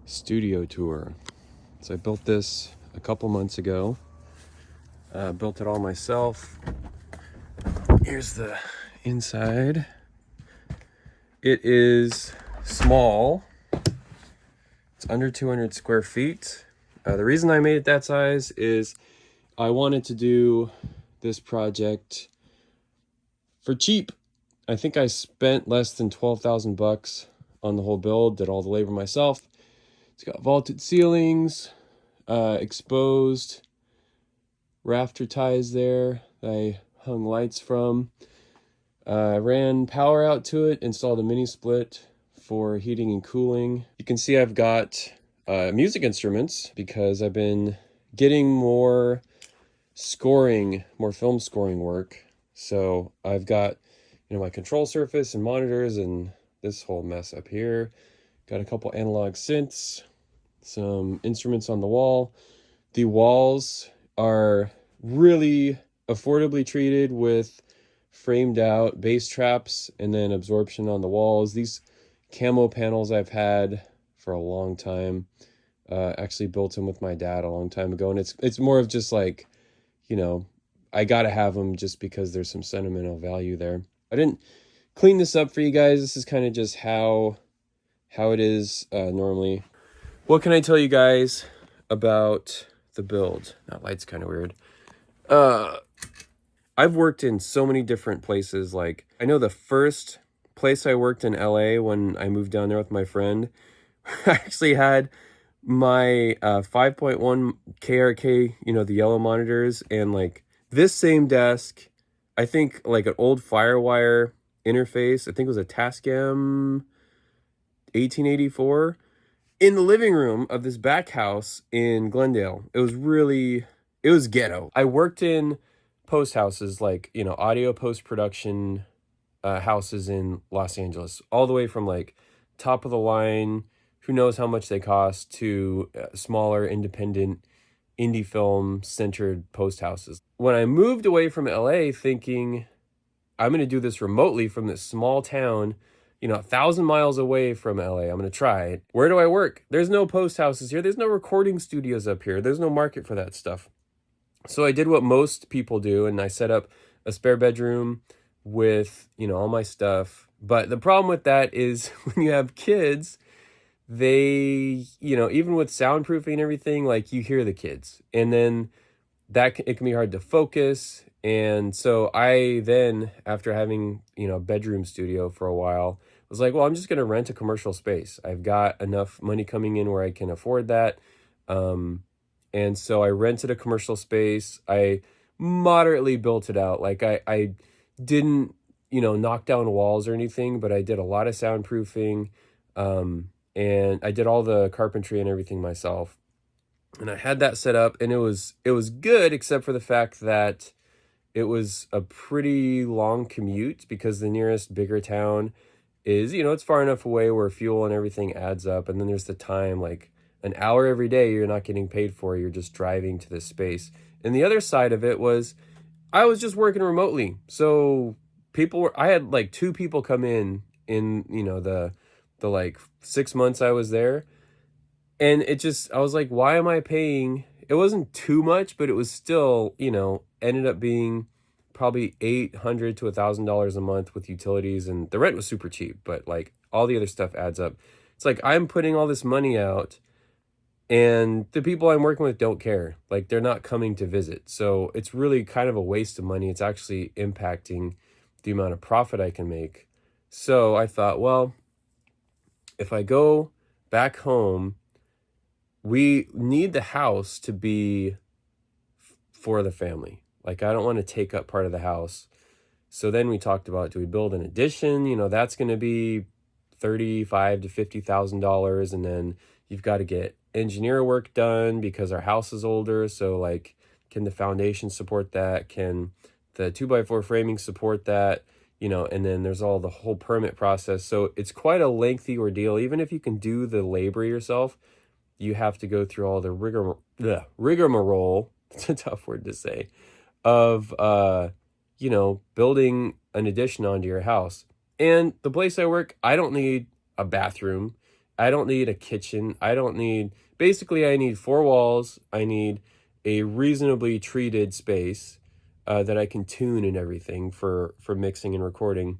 studio tour. So I built this a couple months ago. Built it all myself. Here's the inside. It is small. It's under 200 square feet. The reason I made it that size is I wanted to do this project for cheap. I think I spent less than 12,000 bucks on the whole build, did all the labor myself. It's got vaulted ceilings, exposed rafter ties there that I hung lights from. Ran power out to it, installed a mini split for heating and cooling. You can see I've got music instruments because I've been getting more film scoring work. So I've got, my control surface and monitors and this whole mess up here. Got a couple analog synths, some instruments on the wall. The walls are really affordably treated with framed out bass traps and then absorption on the walls. These camo panels I've had for a long time. Actually built them with my dad a long time ago, and it's more of just like, I gotta have them just because there's some sentimental value there. I didn't clean this up for you guys. This is kind of just how it is normally. What can I tell you guys about the build? That light's kind of weird. I've worked in so many different places. Like, I know the first place I worked in LA when I moved down there with my friend, I actually had my 5.1 KRK, the yellow monitors, and like this same desk, I think like an old Firewire interface, I think it was a Tascam 1884, in the living room of this back house in Glendale. It was ghetto. I worked in post houses, like, audio post-production houses in Los Angeles, all the way from like top of the line, who knows how much they cost, to smaller independent indie film centered post houses. When I moved away from LA thinking I'm going to do this remotely from this small town, 1,000 miles away from LA, I'm going to try it. Where do I work? There's no post houses here. There's no recording studios up here. There's no market for that stuff. So I did what most people do, and I set up a spare bedroom with, all my stuff. But the problem with that is when you have kids, they, even with soundproofing and everything, like, you hear the kids, and then it can be hard to focus. And so I then, after having, a bedroom studio for a while, was like, well, I'm just going to rent a commercial space. I've got enough money coming in where I can afford that. And so I rented a commercial space. I moderately built it out. Like, I didn't, knock down walls or anything, but I did a lot of soundproofing. And I did all the carpentry and everything myself. And I had that set up, and it was good, except for the fact that it was a pretty long commute because the nearest bigger town is, it's far enough away where fuel and everything adds up. And then there's the time, like an hour every day you're not getting paid for, you're just driving to this space. And the other side of it was I was just working remotely. So I had like 2 people come in, the like 6 months I was there. And I was like, why am I paying? It wasn't too much, but it was still, ended up being probably $800 to $1,000 a month with utilities, and the rent was super cheap, but like all the other stuff adds up. It's like I'm putting all this money out, and the people I'm working with don't care. Like, they're not coming to visit. So it's really kind of a waste of money. It's actually impacting the amount of profit I can make. So I thought, well, if I go back home, we need the house to be for the family. Like, I don't want to take up part of the house. So then we talked about, do we build an addition? That's going to be $35,000 to $50,000. And then you've got to get engineer work done because our house is older. So like, can the foundation support that? Can the 2x4 framing support that? And then there's all the whole permit process. So it's quite a lengthy ordeal. Even if you can do the labor yourself, you have to go through all the rigmarole, it's a tough word to say, of, building an addition onto your house. And the place I work, I don't need a bathroom. I don't need a kitchen. Basically, I need four walls. I need a reasonably treated space that I can tune and everything for mixing and recording.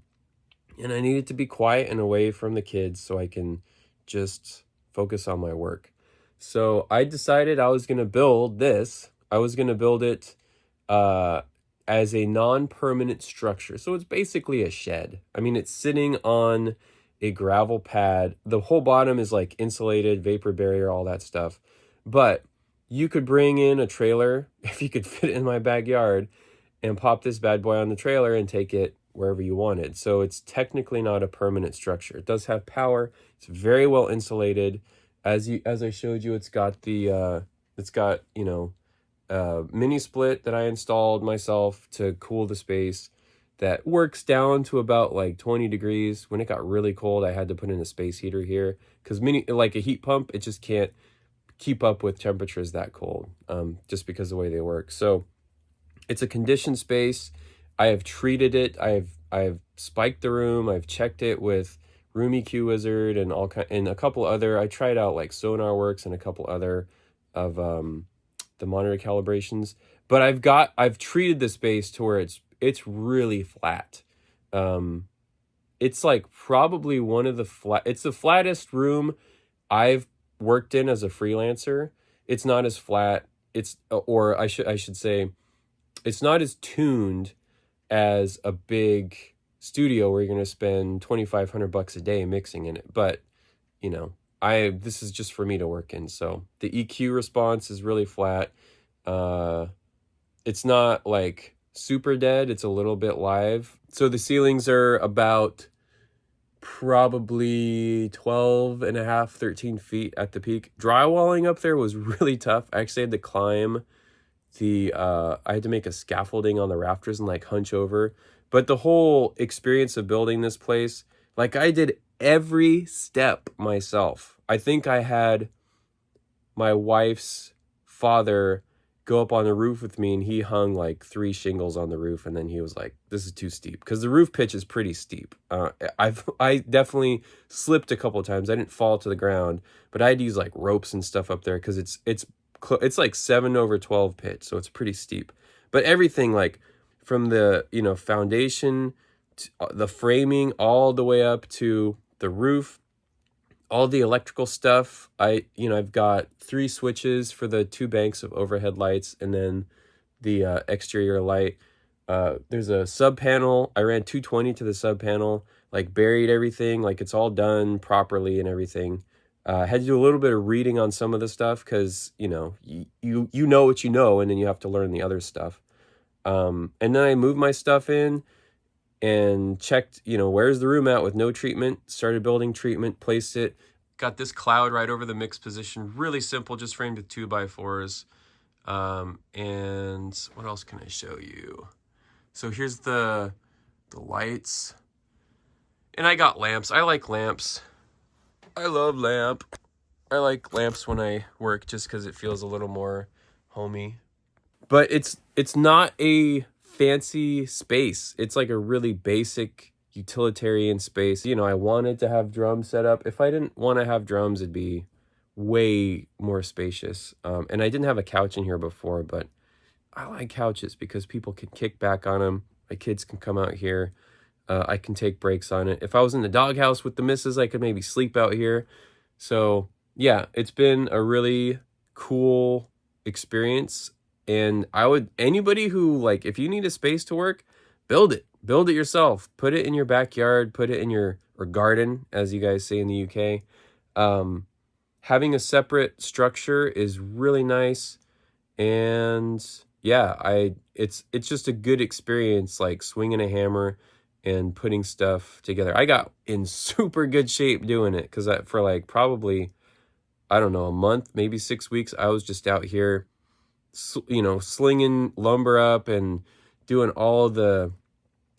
And I need it to be quiet and away from the kids so I can just focus on my work. So I decided I was going to build this. I was going to build it as a non-permanent structure. So it's basically a shed. I mean, it's sitting on a gravel pad. The whole bottom is like insulated, vapor barrier, all that stuff. But you could bring in a trailer, if you could fit it in my backyard, and pop this bad boy on the trailer and take it wherever you wanted. So it's technically not a permanent structure. It does have power. It's very well insulated. As I showed you, it's got the mini split that I installed myself to cool the space that works down to about like 20 degrees. When it got really cold, I had to put in a space heater here because like a heat pump, it just can't keep up with temperatures that cold, just because of the way they work. So it's a conditioned space. I have treated it. I've spiked the room. I've checked it with Room EQ Wizard and a couple other. I tried out like SonarWorks and a couple other of the monitor calibrations. But I've treated the space to where it's really flat. It's like probably it's the flattest room I've worked in as a freelancer. It's not as flat. I should say, it's not as tuned as a big studio where you're going to spend $2,500 a day mixing in it. But, this is just for me to work in. So the EQ response is really flat. It's not like super dead. It's a little bit live. So the ceilings are about probably 12 and a half, 13 feet at the peak. Drywalling up there was really tough. I actually had to climb I had to make a scaffolding on the rafters and like hunch over. But the whole experience of building this place, like I did every step myself. I think I had my wife's father go up on the roof with me and he hung like 3 shingles on the roof. And then he was like, this is too steep, because the roof pitch is pretty steep. I definitely slipped a couple of times. I didn't fall to the ground, but I had to use like ropes and stuff up there because it's like 7/12 pitch, so it's pretty steep. But everything, like from the foundation to the framing all the way up to the roof, all the electrical stuff, I've got 3 switches for the 2 banks of overhead lights, and then the exterior light. There's a sub panel. I ran 220 to the sub panel, like buried everything, like it's all done properly and everything. Had to do a little bit of reading on some of the stuff because, you know what you know, and then you have to learn the other stuff. And then I moved my stuff in and checked, where's the room at with no treatment, started building treatment, placed it. Got this cloud right over the mix position. Really simple, just framed with 2x4s. And what else can I show you? So here's the lights. And I got lamps. I like lamps. I love lamp. I like lamps when I work just because it feels a little more homey. But it's not a fancy space. It's like a really basic utilitarian space. I wanted to have drums set up. If I didn't want to have drums, it'd be way more spacious. And I didn't have a couch in here before, but I like couches because people can kick back on them. My kids can come out here. I can take breaks on it. If I was in the doghouse with the missus, I could maybe sleep out here. So yeah, it's been a really cool experience. And anybody who, if you need a space to work, build it yourself. Put it in your backyard, put it in your garden, as you guys say in the UK. Having a separate structure is really nice. And yeah, it's just a good experience, like swinging a hammer and putting stuff together. I got in super good shape doing it because for probably, I don't know, a month, maybe 6 weeks, I was just out here, slinging lumber up and doing all the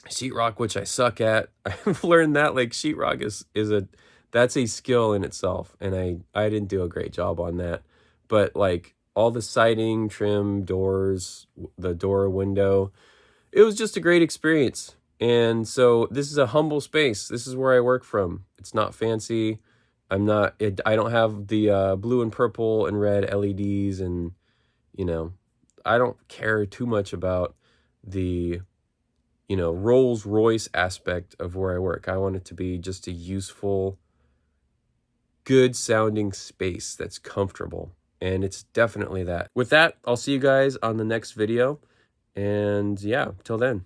sheetrock, which I suck at. I've learned that sheetrock that's a skill in itself, and I didn't do a great job on that. But all the siding, trim, doors, the door, window, it was just a great experience. And so this is a humble space. This is where I work from. It's not fancy. I'm not, I don't have the blue and purple and red LEDs, and, you know, I don't care too much about the, you know, Rolls Royce aspect of where I work. I want it to be just a useful, good sounding space that's comfortable. And it's definitely that. With that, I'll see you guys on the next video. And yeah, till then.